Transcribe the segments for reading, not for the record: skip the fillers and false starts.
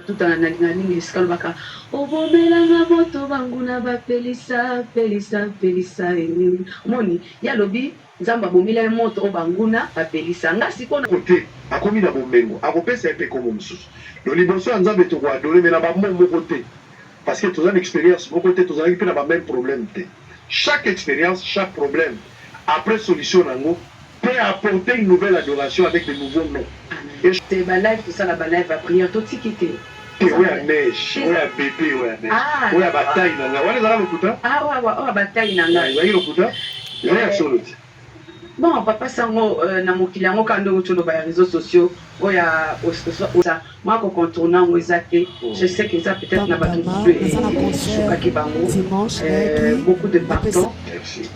tout en analyse eskalbaka obobelanga moto banguna bapelisa pelisa moni ya lobi nzamba bomila moto banguna bapelisa nga sikona côté akomi na bombengo akopesa epe comme mususu le liboso ya nzambe to kwa donner mais na ba mo côté parce que tous une expérience mon côté tous avec na ba même problème te chaque expérience chaque problème après solution nango peut apporter une nouvelle adoration avec de nouveaux noms. C'est ma live, tout ça, la live à prière, tout ce qui était. Oui, à neige, oui, à bébé, oui, à neige. Oui, à bataille, nanga. Oui, les arabes, le ah, ouais, bataille, nanga. Oui, le kuta. Oui, à solo. Bon, papa sango na mokili yango kando utolo ba réseaux sociaux oya osa moi ko contournant ezate je sais que ça peut-être na ba qui dimanche beaucoup de pardon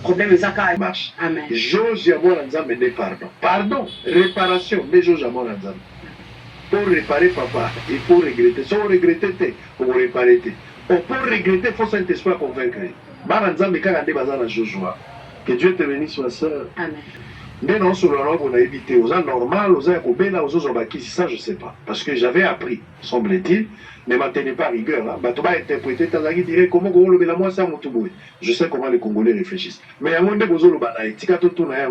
problème ezaka marche amen George amona nzambe ne pardon réparation mais George amona nzambe pour réparer papa il faut regretter sans regretter pour réparer pour regretter faut saint esprit convaincre bana nzambe kaka nde bazana Joshua. Que Dieu te bénisse, ma soeur. Amen. Mais non, sur le nom, on a évité aux gens normal, aux gens aux autres ça, je ne sais pas. Parce que j'avais appris, semble-t-il, ne maintenez pas rigueur. Hein. Bah, interpréter, Tazaki dirait comment on le moi ça, mon touboué. Je sais comment les Congolais réfléchissent. Mais à mon début, on a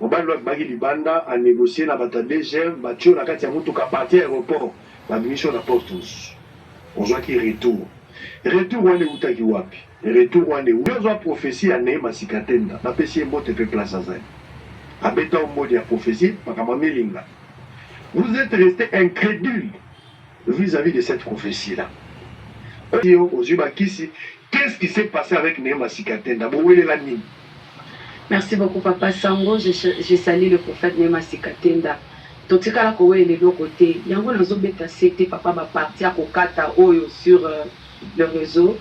on va le banda à négocier la bataille DGM, battu la carte à Moutouka, parti à l'aéroport, la mission à tous. On voit qu'il retourne. Retour, on est où t'as wapi. Retour wane uwezo prophétie ane masikatenda na pesi mbote pe place azali abeta modi ya prophétie makama melinga. Vous êtes resté incrédule vis-à-vis de cette prophétie là. Qu'est-ce qui s'est passé avec Néma Sikatenda? Merci beaucoup papa Sango, je salue le prophète Néma Sikatenda. Totikala ko we le côté yango nazo beta c'était papa ba partir ko kata oyo sur le réseau.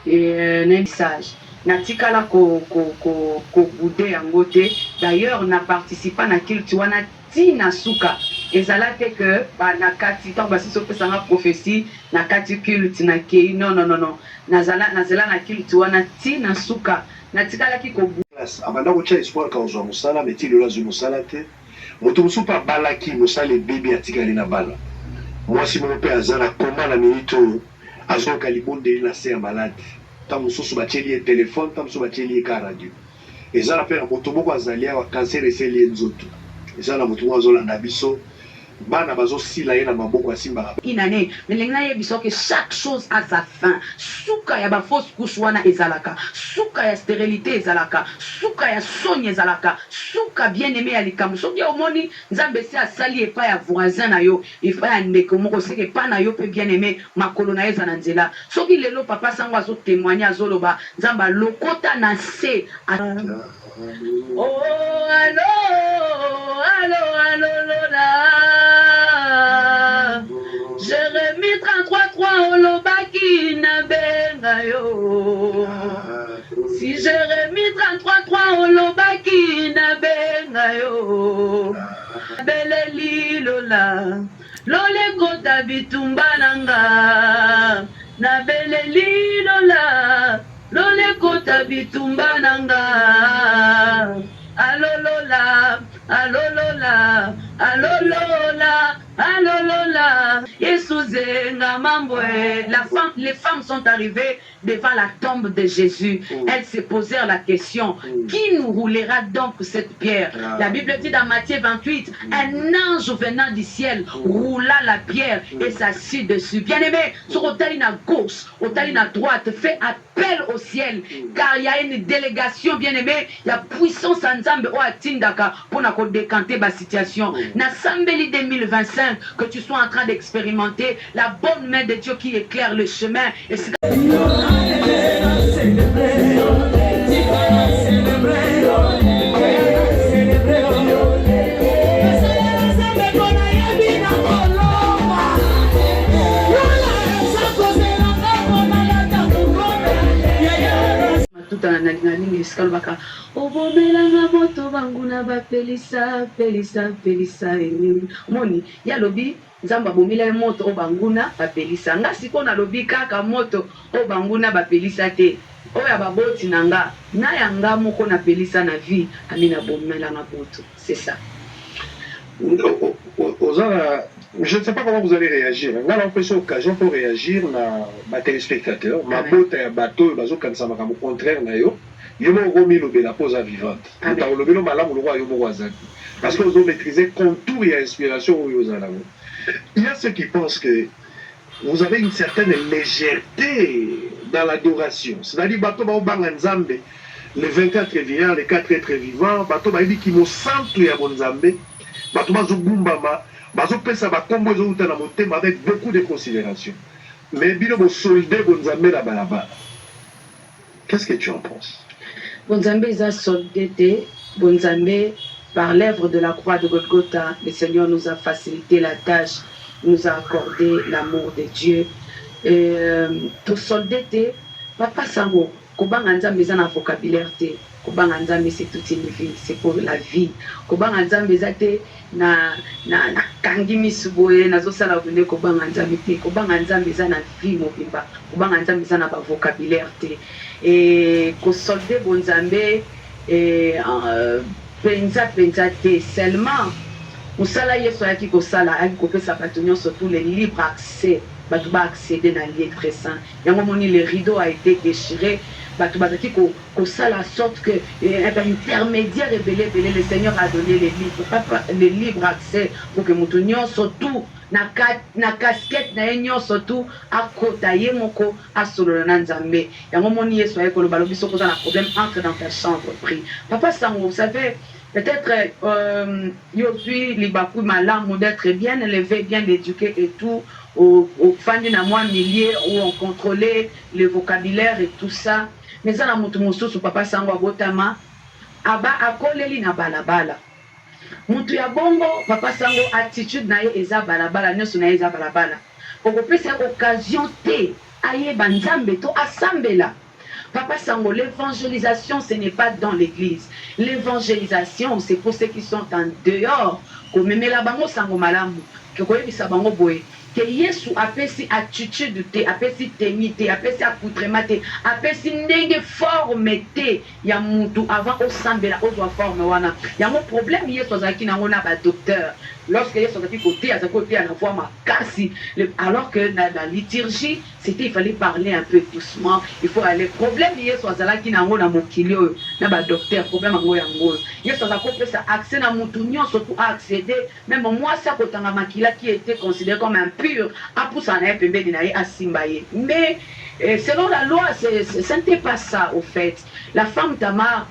Et un message. Natikala ko boudé en côté. D'ailleurs, on a participé à Kiltuana Tina Souka. Et ça l'a fait que nakati tant basi so pesanga prophétie nakati Kiltina Kei non. Nazala na Kiltuana Tina Souka. Natikala ki ko abanda ko cha espoir ka ozo musala meti le lazu musala te. Moto musupa balaki musale bébé atikali na bala. Moi si mon père azala comment la minute azo kalibonde na se malade tamu susu bacheli téléphone tamu susu bacheli ka radio ezala pe na moto moko azalia wa cancer eseli nzoto ezala moto moko azolanda biso bana bazo sila ye na maboko asimba inane melengna ye biso que chaque chose a sa fin suka ya ba fausse couche wana ezalaka suka ya stérilité ezalaka suka ya sogne ezalaka suka bien aimé ya likamu soki omoni nzambe se asali epa ya voisin na yo epa ya ndeko moko seke epa na yo pe bien aimé makolo na eza na nzela soki lelo papa sango azo témoigner azoloba nzamba lokota na se oh allo Jérémie 33:3 olobaki na benga yo. Si Jérémie 33:3 olobaki na benga yo. Beleli lola. Lole kota bitumba nanga. Na beleli lola. Lole kota bitumba nanga. Alolola, alolola, alolola, alolola. Yesuzenga mambwe. Les femmes sont arrivées devant la tombe de Jésus. Elles se posèrent la question, qui nous roulera donc cette pierre? La Bible dit dans Matthieu 28, un ange venant du ciel roula la pierre et s'assit dessus. Bien aimé, sur l'autel à gauche, l'autel à droite, fait appel au ciel, car il y a une délégation, bien aimé, il y a puissance en Nzambe o atindaka pour nous décanter la situation. Na Sambeli 2025, que tu sois en train d'expérimenter la bonne main de Dieu qui éclaire le chemin. Et tout en analyse eskalbaka obobelanga moto banguna bapelisa moni ya lobi nzamba bomila moto obanguna bapelisa nga siko na lobi kaka moto obanguna bapelisa te oya baboti nanga na yanga moko na pelisa na vie amina bomela na moto c'est ça ozala Je ne sais pas comment vous allez réagir. On a l'impression occasion pour réagir na téléspectateurs. Ma botte et bateau, bazo comme ça, au contraire, na yo. Yo mo romi lobe la pose vivante. Muta lobe lo malamu lo roi yo mo wazaki. Parce que vous avez maîtrisé contour et inspiration au Yozalamo. Il y a ceux qui pensent que vous avez une certaine légèreté dans l'adoration. C'est-à-dire, bateau ba obanga nzambe, les 24 vivants, les 4 êtres vivants, bateau ba dit qui mo centre ya bonzambe, bateau ba zo bumbama, ba zo pesa ba kombo zo uta na motema avec beaucoup de considération. Mais bino bo soldé bonzambe la balaba. Qu'est-ce que tu en penses? Bonzambe a soldé bonzambe par l'œuvre de la croix de Golgotha. Le Seigneur nous a facilité la tâche, nous a accordé l'amour de Dieu. Tout soldé, papa sango, kobanga nzambe za na vocabulaire te, kobanga nzambe c'est toute une vie, c'est pour la vie. Kobanga nzambe za te na kangi misuboye na zo sala vune kobanga nzambe te, kobanga nzambe za na vie mobimba, kobanga nzambe za na ba vocabulaire te. Et ko soldé bonzambe penza te seulement musala yeso yaki ko sala aki ko pesa batunyo surtout les libres accès batu ba accéder dans lieu très saint yango moni le rideau a été déchiré batu bazaki ko sala sorte que intermédiaire rebelle le Seigneur a donné les libres accès pour que mutunyo surtout na casquette na enyo surtout akota ye moko asolo na nzambe yango moni yeso ayeko lo balobi soko za na problème entre dans ta chambre prie papa sango vous savez peut-être yo suis libaku malamu d'être bien élevé bien éduqué et tout au fandi na moi millier où on contrôlait le vocabulaire et tout ça mais ça na mutu mususu papa sango abotama aba akoleli na balabala mutu ya bongo papa sango attitude na ye eza balabala nyonso na ye eza balabala okopesa occasion te ayeba nzambe to asambela papa sango l'évangélisation ce n'est pas dans l'église l'évangélisation c'est pour ceux qui sont en dehors komemela bango sango malamu koyebisa bango boye que Yesu apesi attitude te apesi tenue te apesi accoutrement te apesi ndenge forme te ya mutu avant osambela ozwa forme wana yango problème Yesu azaki nango na ba docteur lorsque Yesu azaki côté azaki côté na voix makasi alors que dans la liturgie c'était il fallait parler un peu doucement il faut aller problème Yesu azalaki nango na mokili oyo na ba docteur problème yango yango Yesu azaki pesa accès na mutu nyonso pour accéder même moi ça kotanga makila qui était considéré comme impur apousa na pembeni na ye asimba ye mais selon la loi ce n'était pas ça au fait la femme Tamar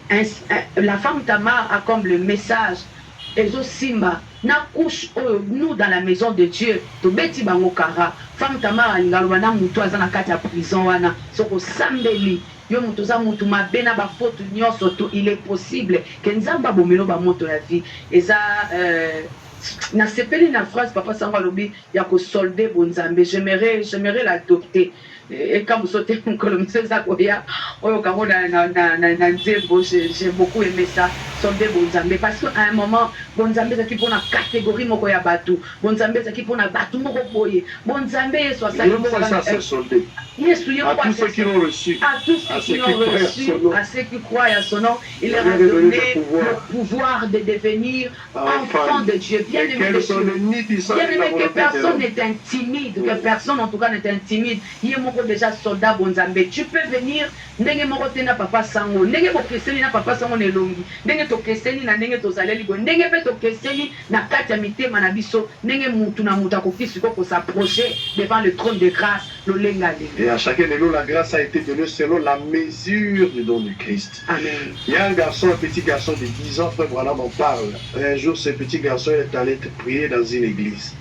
a comme le message ezo simba na couche nous dans la maison de Dieu to beti bango kara femme Tamar alingalo na mutu azana kati ya prison wana soko sambeli yo mutu za mutu mabena ba faute nyonso to il est possible que nzamba bomelo ba moto la vie eza na sepeli na phrase papa sango alobi ya ko solder bonzambe j'aimerais l'adopter et quand vous sautez mon colomisé zakoya oyo kango na nzembo j'ai beaucoup aimé ça solder bonzambe parce que à un moment bonzambe zaki pona catégorie moko ya batu bonzambe zaki pona batu moko boye bonzambe so ça c'est solder Yesu à tous ceux qui l'ont reçu à tous ceux qui l'ont reçu à ceux qui croient à son nom il leur a donné le pouvoir de devenir enfant de Dieu bien aimé que personne n'est intimide que personne en tout cas n'est intimide déjà soldat bonzambe tu peux venir ndenge moko tena papa sango ndenge bokeseni na papa sango nelongi ndenge tokeseni na ndenge tozaleli go ndenge pe tokeseni na kati ya mitema na biso ndenge mutu na mutu akokisi ko s'approcher devant le trône de grâce le lengale et à chacun de nous la grâce a été donnée selon la mesure du don du Christ. Amen. Il y a un petit garçon de 10 ans, frère Branham en parle. Un jour ce petit garçon est allé prier dans une église.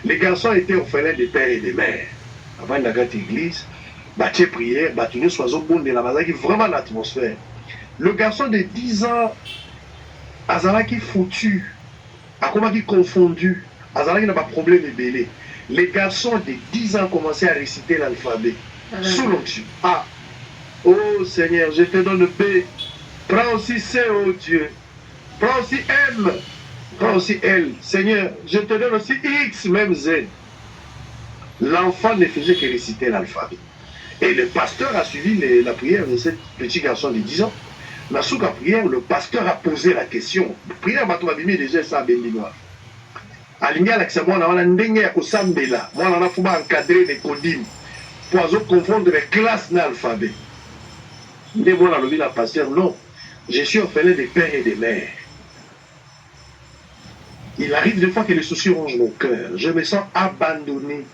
Les garçons étaient orphelins de père et de mère. Avant la grande église, bâtir prière, bâtir soiseau bon de la base, vraiment l'atmosphère. Le garçon de 10 ans, Azalaki foutu, a comment confondu, Azalaki n'a pas de problème de belé. Les garçons de 10 ans commençaient à réciter l'alphabet. Sous l'onction. A. Oh Seigneur, je te donne B. Prends aussi C, oh Dieu. Prends aussi M. Prends aussi L. Seigneur, je te donne aussi X, même Z. L'enfant ne faisait que réciter l'alphabet. Et le pasteur a suivi la prière de ce petit garçon de 10 ans. La souka prière, le pasteur a posé la question. Prière, déjà ça béninois. alingi alakisa mwana wana ndenge ya kosambela mwana wana fo baencadre de codime po azoconfondre classe na alphabet nde mwana alobi na pasteur non je suis orphelin de père et de mère. Il arrive des fois que les soucis rongent mon cœur. Je me sens abandonné.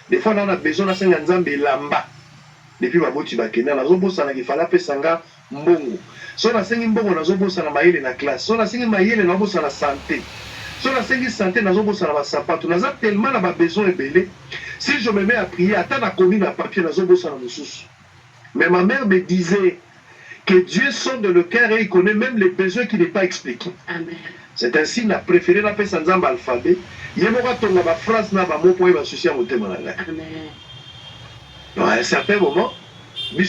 Des fois, on a besoin de faire un lamba. Depuis ma boti bakena, na zobosa na kifala pesanga mbongo. So na sengi mbongo na zobosa na mayele na classe. So na sengi mayele na zobosa na santé. So na sengi santé na zobosa na basapato. Na za tellement na ba besoin ebele. Si je me mets à prier, attends na commis na papier na zobosa na mususu. Mais ma mère me disait que Dieu sonde le cœur et il connaît même les besoins qui n'est pas expliqués. Amen. C'est ainsi qu'il a préféré la paix sans alphabet. Il y a une phrase qui va associer à mon thème. À un certain moment, mais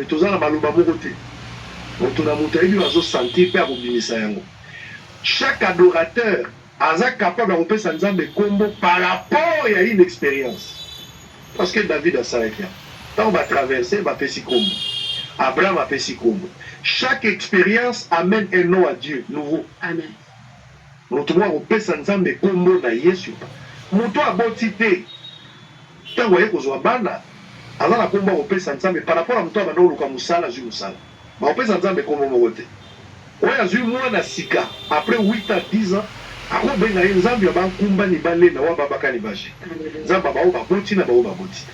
tous chaque adorateur est capable de faire un combo par rapport à une expérience. Parce que David a ça avec lui. Quand on va traverser, il va faire si combo. Abraham a fait si combo. Chaque expérience amène un nom à Dieu nouveau. Amen. Nous devons faire un combo na Yesu. Nous devons botiter. Tant que vous avez bana, alors la combo au pesa nzambe par rapport à mtoa bando luka musala ju musala. Ba au pesa nzambe combo mogote. Oya zu mwana sika après 8 à 10 ans, ako benga nzambe ba kumba ni balena wa babaka ni baje. Nzamba ba o ba boti na ba o ba boti.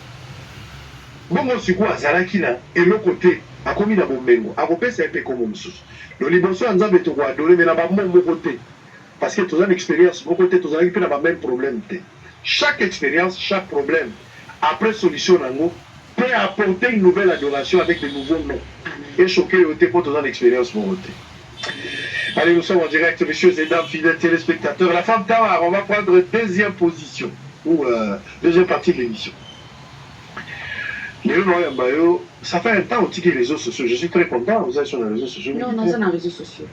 Bongo siku azalaki na eloko te akomi na bomengo akopesa epe komo mosusu lo liboso ya nzambe tokoadore me na bamo moko te parce que toza na expérience moko te tozalaki mpe na bameme problème te. Chaque expérience, chaque problème après solution nango peut apporter une nouvelle adoration avec de nouveaux noms et choquer au pour toza na expérience moko te. Allez, nous sommes en direct, messieurs et dames, fidèles téléspectateurs. La femme Tawar, on va prendre deuxième position ou deuxième partie de l'émission. Ça fait un temps aussi que les réseaux sociaux. Je suis très content. Vous êtes sur les réseaux sociaux. Non, non, c'est dans les réseaux sociaux.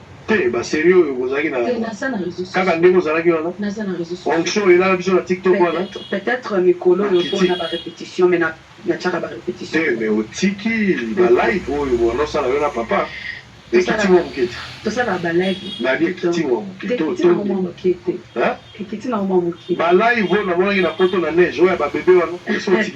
Bah sérieux, vous avez dans les réseaux sociaux. Quand vous avez dans les réseaux sociaux. On show est là sur la TikTok. Peut-être mes colos pour la répétition, mais il y a pas répétition. Mais au tiki, la live, on a ça là, papa. Et qui t'y m'a moqué. Tout ça là, la live. La live qui t'y m'a moqué. Qui t'y m'a moqué. Hein? Qui t'y m'a moqué. La live, on a montré la photo de la neige. Ouais, bah bébé, on a sorti.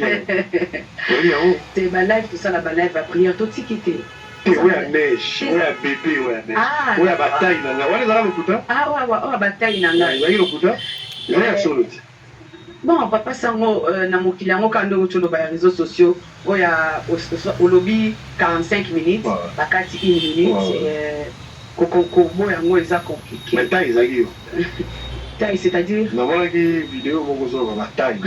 C'est la live, tout ça là, la live à prière, tout ce qui était. Ouais, la neige. Ouais, bébé, ouais, neige. Ah. Ouais, la bataille, nanga. Ouais, les arabes au couteau. Ah, ouais, ouais, bataille, nanga. Ouais, au couteau. Ouais, absolument. Bon, papa sango na mokili yango kando utolo ba réseaux sociaux oya au lobby 45 minutes bakati 1 minute kobo yango eza compliqué. Mais taille ezaki yo. Taille c'est-à-dire na voilà ki vidéo moko zo ba taille.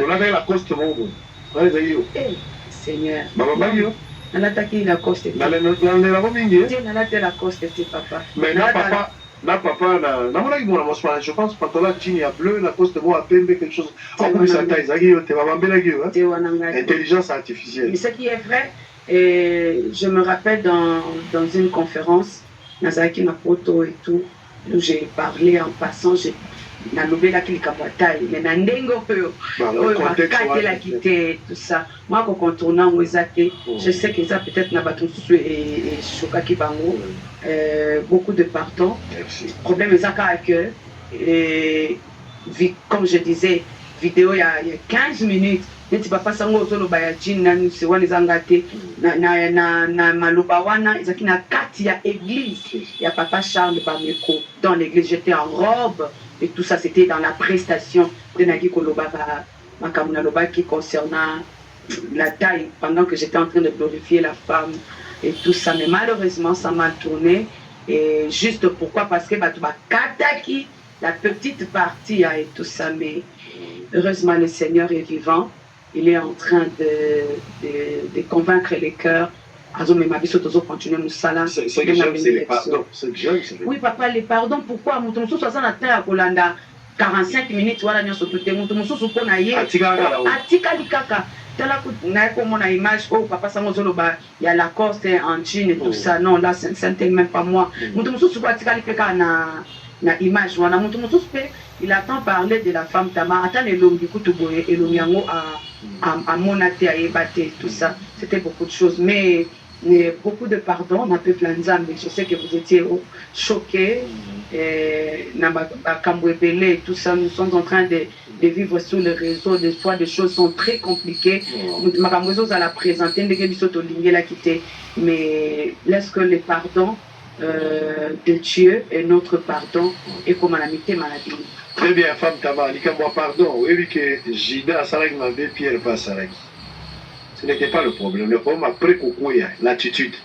On a la coste moko. Ouais ezaki yo. Eh Seigneur. Baba bagi yo. Nalataki la coste. Na la mingi. Na la coste c'est papa. Mais na papa là, papa, je pense que là, il a bleu, la poste de à pembe, quelque chose. Intelligence artificielle. Mais ce qui est vrai, je me rappelle dans une conférence, Nazaki Mapoto et tout, où j'ai parlé en passant, j'ai nouvelle qui est bataille, mais Nandengo peut, la quitter, tout ça. Moi, quand on tourne en je sais que ça peut-être n'a pas tout et Shokaki Bango. Beaucoup de pardon. Le problème est que, comme je disais, vidéo il y a 15 minutes, neti papa sango zolo bayajina se wani zangate na malubawana ezaki na kati ya église ya papa Charles Bameko dans l'église. J'étais en robe et tout ça, c'était dans la prestation de Nagi Koloba Makamuna Loba qui concernant la taille pendant que j'étais en train de glorifier la femme et tout ça. Mais malheureusement, ça m'a tourné. Et juste pourquoi? Parce que Batouba Kataki, la petite partie et tout ça. Mais heureusement, le Seigneur est vivant. Il est en train de convaincre les cœurs. C'est que j'aime, c'est les pardons. Oui, papa, les pardons. Pourquoi? Mon 60 ans à Kolanda, 45 minutes, voilà, nous sommes tous les gens. Mon souci, c'est qu'on a eu. Atika Likaka. Comme on a image, oh papa Samozoloba, il y a la Lacoste en jean et tout ça. Non, là, c'est même pas moi. Mon souci, c'est qu'on a image. Il attend parler de la femme Tama. Attends, et l'homme du coup, tout et l'homme à Monate, à Ebate, tout ça. C'était beaucoup de choses. Mais Mais beaucoup de pardon, on a peu plein de mais je sais que vous étiez choqués. Et tout ça, nous sommes en train de vivre sur le réseau. Des fois, des choses sont très compliquées. Makambozo à la présenter, mais laisse que le pardon de Dieu et notre pardon et comme l'amitié maladie. Très bien, femme Tama, moi pardon. Oui, que Jida Salak m'avait Pierre pas Salak. Ce n'était pas le problème. Le problème après Koukouya, l'attitude.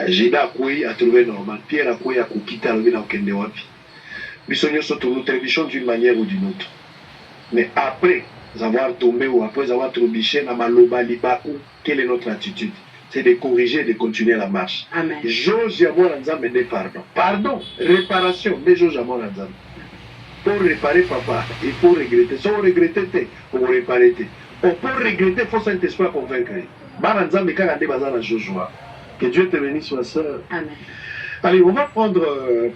Jida Koui a trouvé normal. Pierre a Koui a Koukita le dans Kendewapi. Bissonio se trouve trébuchons d'une manière ou d'une autre. Mais après avoir tombé ou après avoir trébuché, Namaloba Libakou, quelle est notre attitude? C'est de corriger et de continuer la marche. Amen. J'ose à moi l'ensemble de pardon. Pardon, réparation, mais j'ose à moi l'ensemble. Pour réparer papa, il faut regretter. Si on regrette, on réparer. On peut regretter, il faut Saint-Esprit convaincre. Que Dieu te bénisse, ma soeur. Amen. Allez, on va prendre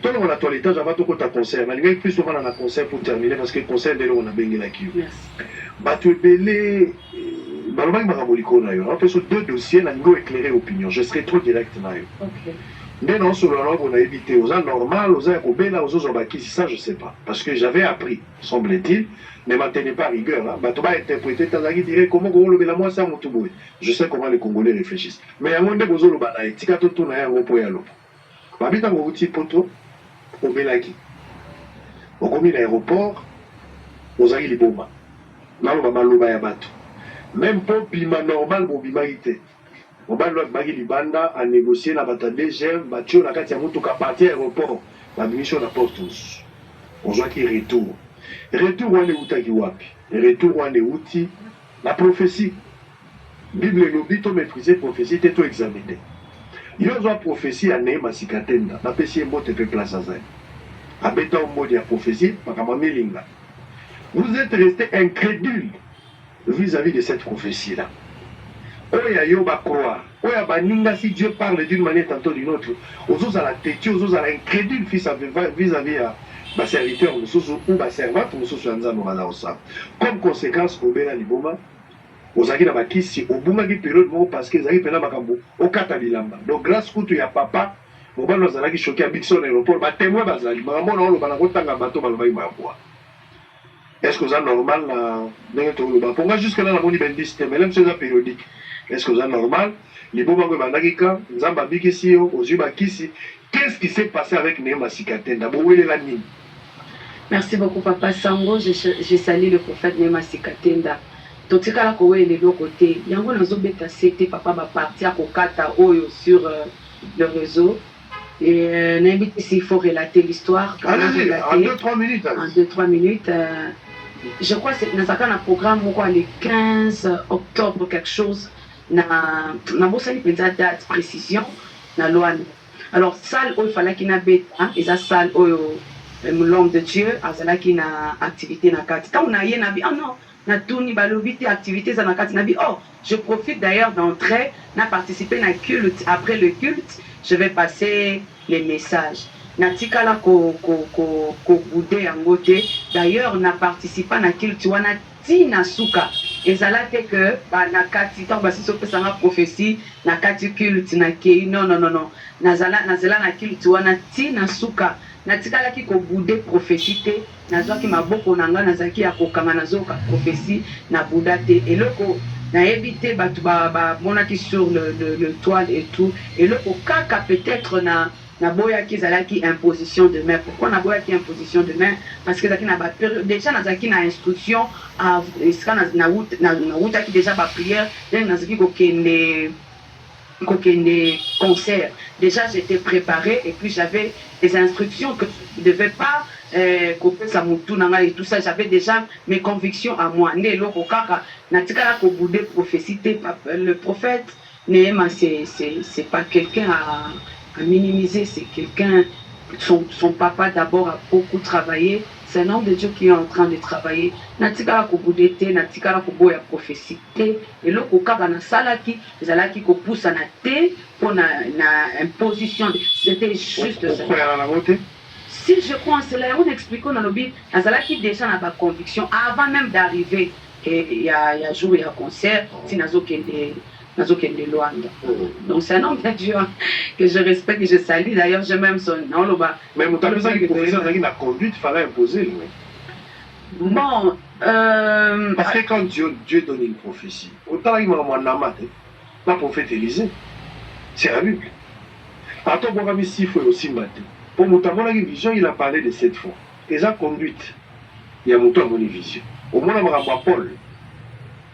tout le toilette, j'avais tout le concert. Mais il plus souvent dans le concert pour terminer parce que le concert, dès on a béni la queue. Merci. Batu Belé, Balobang Maraboliko, on fait sur 2 dossiers, on a éclairé opinion. Je serai trop direct. Ok. Mais non, sur le langue, on a évité aux gens normal, aux gens Obéla, aux autres Obaki, ça, je ne sais pas. Parce que j'avais appris, semble-t-il, ne maintenez pas rigueur. Hein. Bah, tu vas interpréter, Tazaki dirait comment on le moi, ça, mon tout. Je sais comment les Congolais réfléchissent. Mais à mon niveau, on a dit que tout le monde a un Babita Mouti Poto, Obélaki. Au commis l'aéroport, aux Aïe Liboma. Là, on va m'allouer à Batou. Même pour Bima normal, pour Bima ité. On va le Libanda à négocier la bataille DGM, Batio, la Katia Moutou, à partir de l'aéroport, la mission de la porte tous. On voit qu'il retour. Retour, on est outi wapi. Retour, on est outi. La prophétie. Bible et l'oubli, tu maîtriser prophétie, tu es examiné. Il y a une prophétie à Neema Sikatenda. La PCM te fait place à ça. À Beta Ombo de la prophétie, Makamamelinga. Vous êtes resté incrédule vis-à-vis de cette prophétie-là. Oya yoba croire. Oya baninga si Dieu parle d'une manière tantôt d'une autre. Aux autres à la tête, aux autres à l'incrédule vis-à-vis à ma serviteur ou ma servante, comme conséquence, au Béla Liboma, aux Agui na Bakisi, au Boumagi période, parce que Zagui Pena Makambo, au Katabilamba. Donc, grâce à ya papa, au Bano Zalagi choqué à Bixon aéroport, ma témoin Bazali, maman, on le Banagotanga bateau, Balbaï Maboua. Est-ce que vous avez normal, pour moi, jusque-là, la moni bendiste, mais même c'est périodique. Est-ce que vous avez normal? Les Boumagi Bandagika, Zamba Bikisi, aux Ubakisi, qu'est-ce qui s'est passé avec Neema Sikatenda? Merci beaucoup, Papa Sango. Je salue le prophète Neema Sikatenda. Donc, c'est là qu'on est de l'autre côté. Il y a un peu de papa va partir à Kokata Oyo sur le réseau. Et n'invite ici, il faut relater l'histoire. Allez, en 2-3 minutes. En 2-3 minutes. Je crois que c'est dans un programme le 15 octobre, quelque chose. Na bossa ni penza date précision na loi. Alors salle où il fallait qu'il n'habite et ça salle où l'homme de Dieu azala qui na activité na kati. Quand on a yé nabi ah non na tourni balobité activité za na kati nabi oh je profite d'ailleurs d'entrer na participer na culte. Après le culte je vais passer les messages. Na tikala ko boudé en côté. D'ailleurs na participé na culte wana tina suka. Et ça là fait que na kati tant basi so pesa na prophétie na kati culte na kei non nazala na culte wana tina suka na tikala ki ko boudé prophétie te nazwa ki maboko nanga nazaki ya kokanga nazoka prophétie na bouda te et loko na éviter batu ba mona ki sur le toile et tout et loko kaka peut-être na boya qui zalaki imposition de main. Pourquoi na boya qui imposition de main? Parce que zaki na ba déjà na zaki na instruction à na route qui déjà ba prière, donc na zaki ko kende concert. Déjà j'étais préparé et puis j'avais des instructions que je ne devais pas couper sa moutou nanga et tout ça, j'avais déjà mes convictions à moi. Né loko kaka na tikala ko boudé prophétie le prophète Neema c'est pas quelqu'un à minimiser, c'est quelqu'un, son papa d'abord a beaucoup travaillé, c'est un homme de Dieu qui est en train de travailler. Natikala ko boudete, natikala ko boya prophétie, et le kokaka na salaki, zalaki ko poussa na te pour na imposition, c'était juste ça. Si je crois en cela, on explique dans le but, zalaki déjà na ba conviction avant même d'arriver. Et il y a jour, il y a concert, si nazo kende nazokende Luanda. Donc c'est un homme de Dieu que je respecte et je salue. D'ailleurs, je même son nom. Mais vous avez dit que la conduite, il fallait imposer. Bon. Parce que quand Dieu donne une prophétie, autant il m'a la prophète Élisée, c'est la Bible. Attends, pour avoir 6 fois aussi maté. Pour mon une vision, il a parlé de 7 fois. Et sa conduite, il y a mon temps à mon vision. Au moins, on va Paul.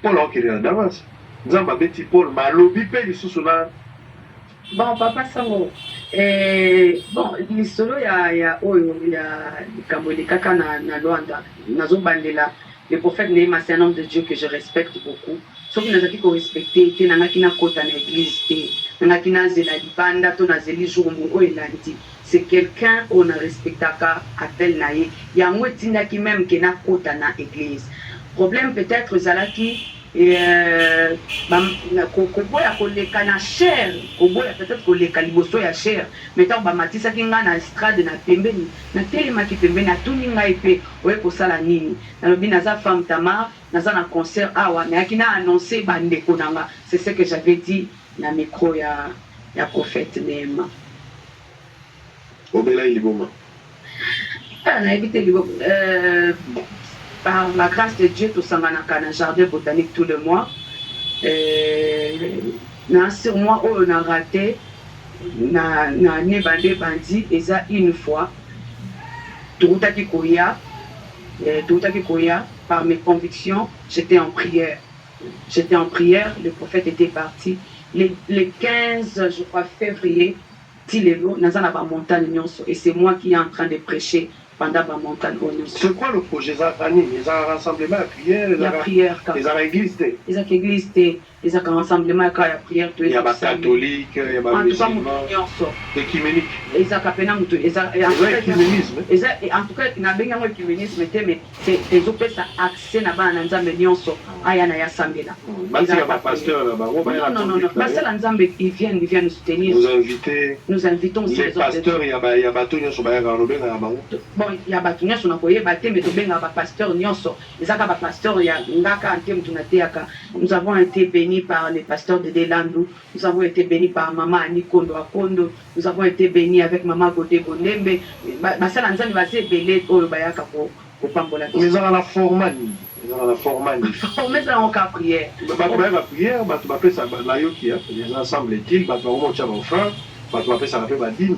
Paul a été là d'avance. Nzamba beti Paul malobi pe lisusu na bon papa sango bon lisolo ya oyo ya likambo kaka na Luanda nazobandela le prophète Néhéma, c'est un homme de Dieu que je respecte beaucoup. Sauf que nazaki ko respecter te nangaki na kota na église te nangaki na zela libanda to na zeli jour mo elandi. C'est quelqu'un on a respectaka appel na ye yango etindaki même ke na kota na église. Problème peut-être zalaki koboya koleka na cher koboya peut-être koleka liboso ya cher mais tant bamatisaki nga na estrade na pembeni natelemaki pembeni atuni ngai mpe oye kosala nini nalobi naza femme Tamar naza na concert awa nayaki na annoncer bandeko nanga. C'est ce que j'avais dit na micro ya prophète Néhéma. Obela liboma nayebi te liboma par la grâce de Dieu, tout ça, dans un jardin botanique tout le mois. Sur moi, on a raté, na nebandé bandi, et ça une fois. Tout à Koya, par mes convictions, j'étais en prière. J'étais en prière, le prophète était parti. Le 15, je crois, février, Tilelo, dans la montagne, et c'est moi qui est en train de prêcher pendant la montagne. C'est quoi le projet? Ils ont un rassemblement à prière? La prière. Ils ont église? Ils ont église. Ils ont un rassemblement à prière. Il y a des catholiques, il y a des musulmans. Écuménique. Ils ont écuménisme. En tout cas, il y a un écuménisme, mais c'est accès à la Nzambe Nyonso. Ayana Yasambela. Il y a des pasteurs là-bas. Non. Pasteurs Nzambe, ils viennent nous soutenir. Nous invitons aussi les pasteurs. Il y a bateau Nyonso, bon, il y a bateau Nyonso, on a koyé bateau, mais il y a pasteur Nyonso. Les autres pasteurs, il y a Ngaka Antem Tunateaka. Nous avons été bénis par les pasteurs de Delandou. Nous avons été bénis par Maman Annie Kondo Akondo. Nous avons été bénis avec Maman Godé Bonembe. Basala Nzambe basé belé au bayaka pour pambola. Mais on a la formanie. Ils ont la formanie. Mais ça on a prière. La prière, tu m'appelles ça la yoki. Les ensembles ils, tu vas au tu m'appelles ça la paix badine.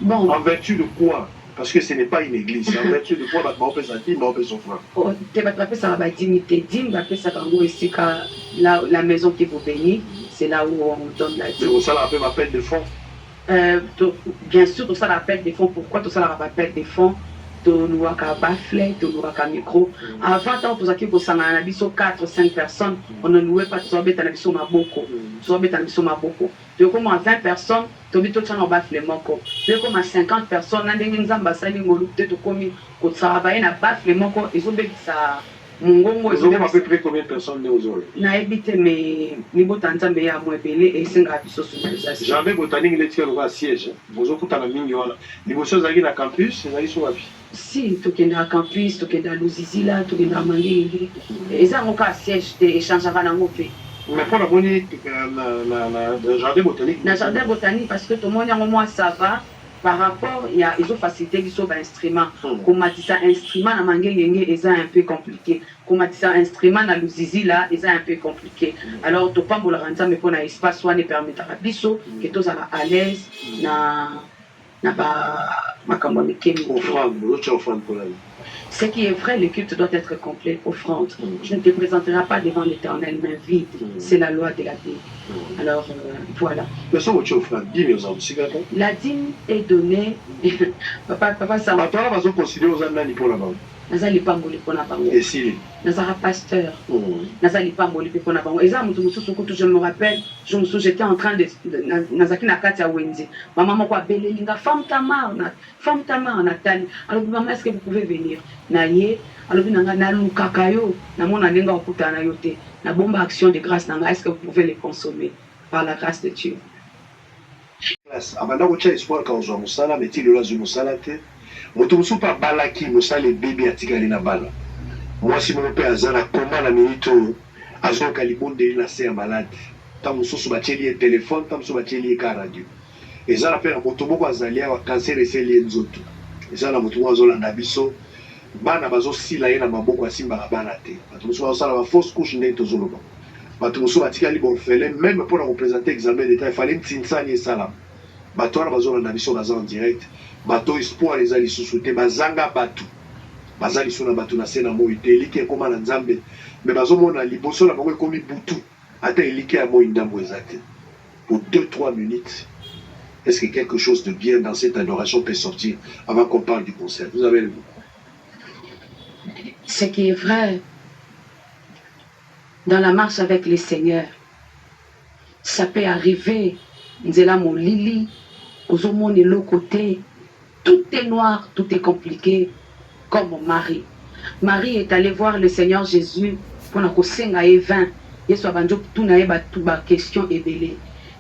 Bon. En vertu de quoi? Parce que ce n'est pas une église. En vertu de quoi on peut s'attirer, on peut s'offrir. Tu vas appeler ça la dignité. Dim, va appeler ça ici la maison qui vous bénit. C'est là où on donne la dignité. C'est pour ça qu'on appelle des fonds. Bien sûr, tout ça l'appel des fonds. Pourquoi tout ça l'appel des fonds? Nous avons bafflé, nous avons micro. Avant, tout ça qui vous s'en a 4-5 personnes, on ne louait pas tout ça, mais on a beaucoup. Tout ça, on a beaucoup. Tu comme à 20 personnes, tu as tout ça en bafflé moko. Tu comme à 50 personnes, on a des gens qui ont été commis, qui ont travaillé à bafflé moko, ils ont dit ça. Vous avez à peu près combien de personnes aux autres? Na habité mais ni botanza mais ya mwebele et singa biso sonorisation. Jamais botanique il est au siège. Vous avez tout à la mingi wala. Les choses zaki na campus, zaki sur wapi? Si tu es dans campus, tu es dans Luzizila, tu es dans Mangi. Et ça on ka siège de échangera na ngopé. Mais pour la bonne na jardin botanique. Na jardin botanique parce que tout le monde en moi ça va. Par rapport, ils ont facilité les instruments. Comme on dit ça, instrument, na mangengenge, c'est un peu compliqué. Comme on dit ça, instrument, na luzizi là, c'est un peu compliqué. Alors, tu peux la rendre, mais pour un espace, soit ne permet à biso, que tu sois à l'aise, na ba comment me kemi. Offrande, l'autre offrande pour la vie. Ce qui est vrai, le culte doit être complet, offrande. Je ne te présenterai pas devant l'Éternel, mais vide. C'est la loi de la dîme. Alors, voilà. Mais ça, tu offrandes, dîme aux hommes, la dîme est donnée. Papa, ça va. Toi, vas-y considérer aux hommes pour la banque. Nazali pamboli pour la banque. Et si Nazara pasteur. Nazali pamboli pour la banque. Et ça, je me rappelle, j'étais en train de. Nazaki Nakatia Wendy. Ma maman, quoi, Belélinga, femme Tamar, Nathalie. Alors, maman, est-ce que vous pouvez venir? Naye, alors, na Lukakayo, na mon alenga okuta na yote. La bombe action de grâce, est-ce que vous pouvez les consommer par la grâce de Dieu? Abanda kocha espoir quand on musala mais il lozo musala te moto musu pa balaki musala bébé atikali na bala moi si mon père azana comment la minute Azo kalibonde na se malade. Tant mosusu batieli e téléphone, tant mosusu batieli e radio. Eza na pe na moto moko azalia wa cancer eseli nzoto. Eza na moto moko azolanda biso bana bazosila ye na maboko asimbaka bana te. Bato mosusu bazosala ba fausse couche ndenge tozoloba. Bato mosusu batikali borphelin même pour représenter examen d'état il fallait ntinsani esalama. Bato wana bazolanda biso baza en direct. Bato espoir eza lisusu te bazanga bato. Baza liso na bato na se na moi te eliki ekoma na nzambe. Mais bazomona liboso na bango ekomi butu. Ata eliki ya moi ndambo eza te. Pour 2-3 minutes, est-ce que quelque chose de bien dans cette adoration peut sortir avant qu'on parle du concert? Vous avez le mot. Ce qui est vrai dans la marche avec le Seigneur, ça peut arriver. Nzela mon lili, aux hommes de l'autre côté, tout est noir, tout est compliqué, comme Marie. Marie est allée voir le Seigneur Jésus pour la kosenga et 20. Yesu abanjo tout na eba tout ba question et belé.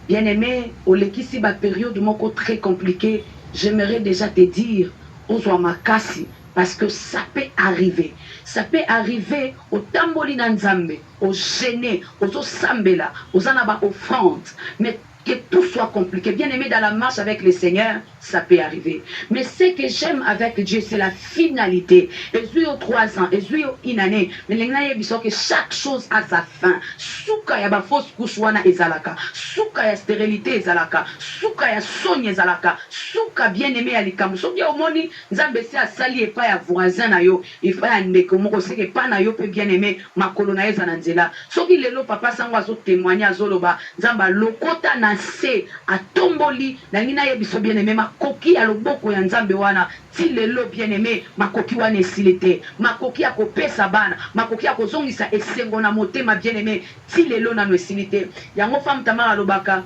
Bien-aimé, au lekisi ba période moko très compliquée, j'aimerais déjà te dire ozwa makasi parce que ça peut arriver. Ça peut arriver au tamboli na nzambe, au gêné, aux sambela, aux anaba offrande, mais que tout soit compliqué. Bien aimé dans la marche avec le Seigneur, ça peut arriver. Mais ce que j'aime avec Dieu, c'est la finalité. Et puis au 3 ans, et puis une année, mais que chaque chose a sa fin. Souka ya ba fausse couche wana ezalaka, souka ya stérilité ezalaka, souka ya sogne ezalaka, souka bien aimé ya likamu. Soki au moni nzambe se asali e pa ya voisin na yo, il faut ya ndeko moko seke pa na yo pe bien aimé makolo na eza na nzela. Soki lelo papa sango azo témoigner azoloba nzamba lokota na se atomboli na ngina ye biso bien aimé makoki ya loboko ya nzambe wana ti lelo bien aimé makoki wana esilite makoki ya kopesa bana makoki ya kozongisa esengo na motema bien aimé ti lelo na no esilite yango femme tamara alobaka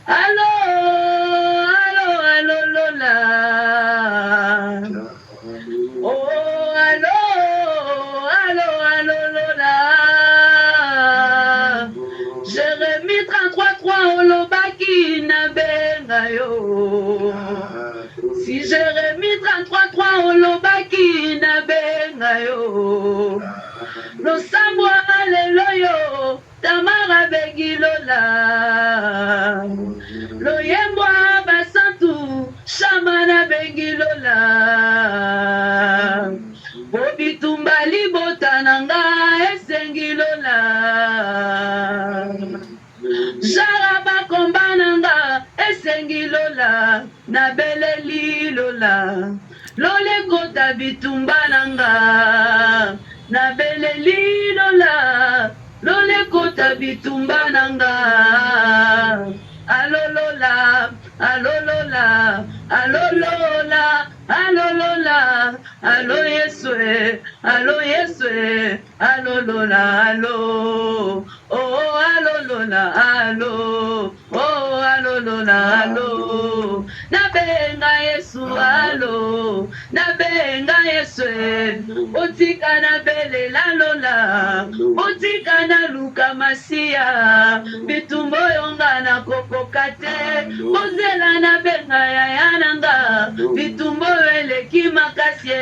allo allo allo lola oh allo allo allo lola Jérémie 33:3 olobaki na benga yo si Jérémie 33:3 olobaki na benga yo losambo alelo yo tamara bengi lola loyembo basantu shamana bengi lola bobitumba libota nanga esengi lola jaraba komba nanga esengi lola na beleli lola lolekota bitumba nanga na beleli lola lolekota bitumba nanga alolola alolola alolola alolola alo yesue alo yesue alolola alo oh alolola alo oh alolola alo nabenga yesu alo nabenga yesue otika na belela lola otika na luka masia bitumbo yonga na kokokate ozela na benga ya yananga bitumbo eleki makasie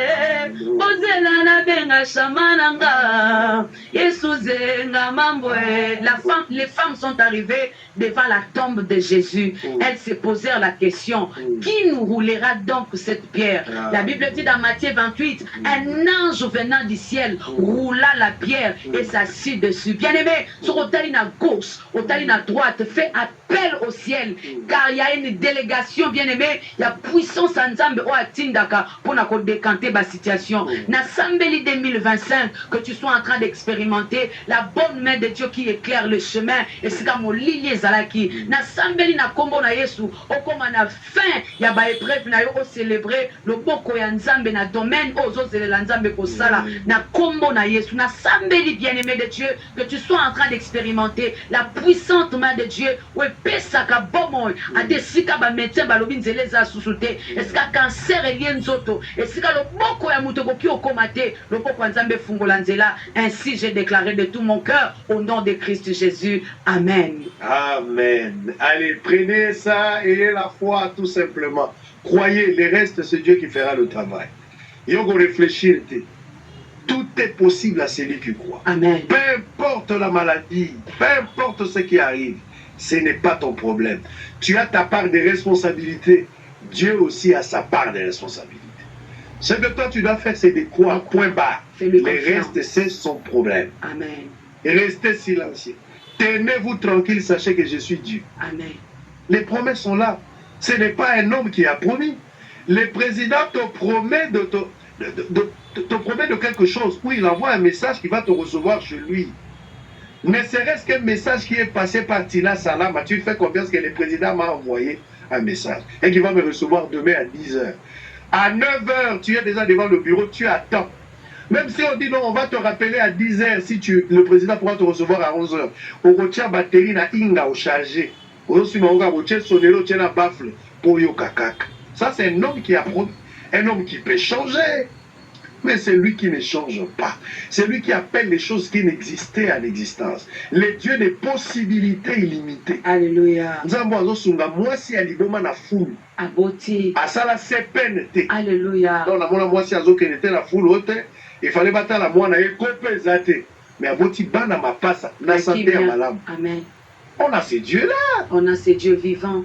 ozela na benga shamananga yesu zenga mambwe les femmes sont arrivées devant la tombe de Jésus. Elles se posèrent la question, qui nous roulera donc cette pierre? La Bible dit dans Matthieu 28, un ange venant du ciel roula la pierre et s'assit dessus. Bien aimé, sur l'autel à gauche, l'autel à droite, fait appel au ciel, car il y a une délégation, bien aimé, il y a puissance en Nzambe au Atindaka pour nous décanter la situation. Na Sambeli 2025, que tu sois en train d'expérimenter la bonne main de Dieu qui éclaire le chemin, et c'est comme Lili Zalaki. Na Sambeli na kombo na Yesu, au comme na fin, il y a ba épreuve na yo célébrer le boko ya Nzambe na domaine aux autres de Nzambe ko sala na kombo na Yesu. Na Sambeli bien-aimé de Dieu, que tu sois en train d'expérimenter la puissante main de Dieu, ou pesaka bomo a desika ba médecin ba lobi nzeleza susute, est-ce que cancer est lié nzoto, est-ce que le boko ya muto ki okomate, le boko Nzambe fungola nzela. Ainsi j'ai déclaré de tout mon cœur au nom de Christ Jésus. Amen. Amen. Allez, prenez ça et la foi tout simplement. Croyez, le reste c'est Dieu qui fera le travail. Il faut réfléchir. Tout est possible à celui qui croit. Amen. Peu importe la maladie, peu importe ce qui arrive, ce n'est pas ton problème. Tu as ta part de responsabilité. Dieu aussi a sa part de responsabilité. Ce que toi tu dois faire, c'est de croire, point barre. Le reste, c'est son problème. Amen. Restez silencieux. Tenez-vous tranquille, sachez que je suis Dieu. Amen. Les promesses sont là. Ce n'est pas un homme qui a promis. Le président te promet te promet de quelque chose, où il envoie un message qui va te recevoir chez lui. Ne serait-ce qu'un message qui est passé par Tina Salama, tu fais confiance que le président m'a envoyé un message et qu'il va me recevoir demain à 10h. À 9h, tu es déjà devant le bureau, tu attends. Même si on dit non, on va te rappeler à 10h si le président pourra te recevoir à 11h. On retient batterie na inga au chargé. Ça, c'est un homme qui a promis. Un homme qui peut changer. Mais c'est lui qui ne change pas. C'est lui qui appelle les choses qui n'existaient à l'existence. Les dieux des possibilités illimitées. Alléluia. Moi, si à l'iboma na foule. Aboti. À ça, la sepène. Alléluia. Donc, la moi, si à zo était la foule, il fallait battre la moi, na ekopezate. Mais aboti bana ma passe, na santé à malam. Amen. On a ces dieux-là. On a ces dieux vivants.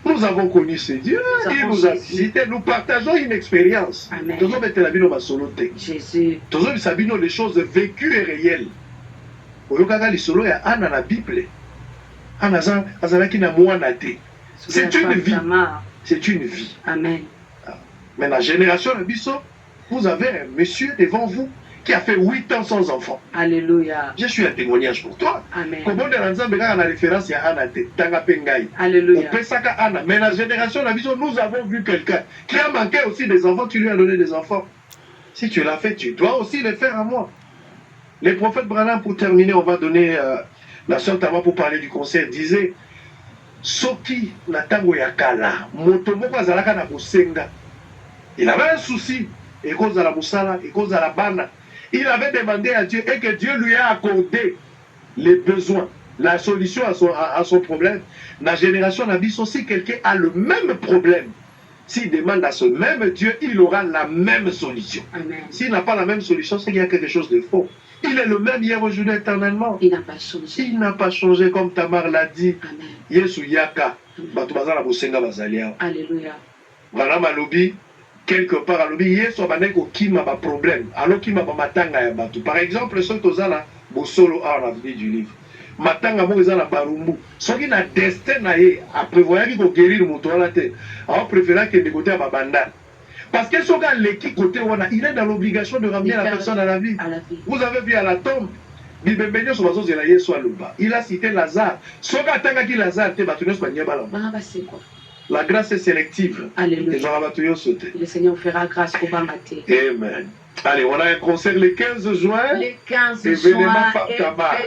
Nous avons connu ces dieux. Il nous a visités. Nous partageons une expérience. Amen. Nous avons été la vie dans ma soloté. Jésus. Nous avons sabi les choses vécues et réelles. Oyokaka lisolo ya ana na Bible. Ana azalaki na mwana te. C'est une vie. C'est une vie. Amen. Mais la génération de Bisso, vous avez un monsieur devant vous qui a fait 8 ans sans enfant. Alléluia. Je suis un témoignage pour toi. Amen. Comment de l'ensemble a la référence à Anna Tanga Pengai. Alléluia. On peut ça qu'à Anna. Mais la génération de la vision, nous avons vu quelqu'un qui a manqué aussi des enfants, tu lui as donné des enfants. Si tu l'as fait, tu dois aussi le faire à moi. Les prophètes Branham, pour terminer, on va donner la sœur Tama pour parler du concert, disait Soki Natango Yakala, Motomoko Azalaka na Bosenga. Il avait un souci, et cause à la Moussala, et cause à la Bana. Il avait demandé à Dieu et que Dieu lui a accordé les besoins, la solution à son problème. La génération d'Abyss aussi, quelqu'un a le même problème. S'il demande à ce même Dieu, il aura la même solution. S'il n'a pas la même solution, c'est qu'il y a quelque chose de faux. Il est le même hier, aujourd'hui, éternellement. Il n'a pas changé. Il n'a pas changé, comme Tamar l'a dit. Amen. Yesu Yaka. Alléluia. Voilà ma lobby. Quelque part à l'objet, il y a un problème. Alors qu'il y a un par exemple, ceux qui ont Bosolo à l'avenir du livre. Matanga mo ezala barumbu. Ceux qui ont destin à prévoir qu'il faut guérir le moto à la tête. On préfère que de côté à Babanda. Parce que ceux qui ont l'équipe côté, il est dans l'obligation de ramener la personne à la vie. Vous avez vu à la tombe. Il a cité Lazare. Ceux qui ont Lazare, la grâce est sélective. Alléluia. Le Seigneur fera grâce pour Bamate. Amen. Allez, on a un concert le 15 juin. Le 15 juin,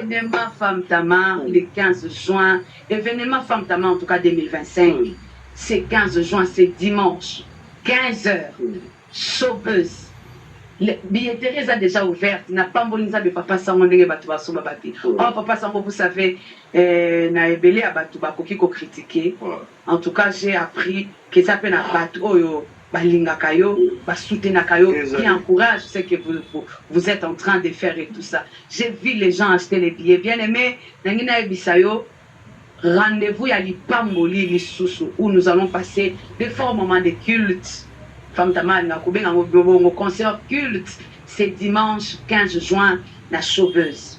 événement Femme Tamar. Le 15 juin, événement Femme Tamar, en tout cas 2025. C'est 15 juin, c'est dimanche. 15h. Chauveuse. La billetterie est déjà ouverte. Il n'a pas besoin de papa Sango ndenge batu basoma bapi. Oh papa Sango, vous savez, na ebele à batu bakoki ko critiquer. En tout cas, j'ai appris que ça peut na batu oyo balinga kayo, basoutenaka kayo, qui encourage ce que vous êtes en train de faire et tout ça. J'ai vu les gens acheter les billets. Bien aimé, nangina ebisayo. Rendez-vous à l'Ipamboli, l'Issoussou, où nous allons passer de forts moments de culte. Femme Tamar, au concert culte, c'est dimanche 15 juin, la Chauveuse.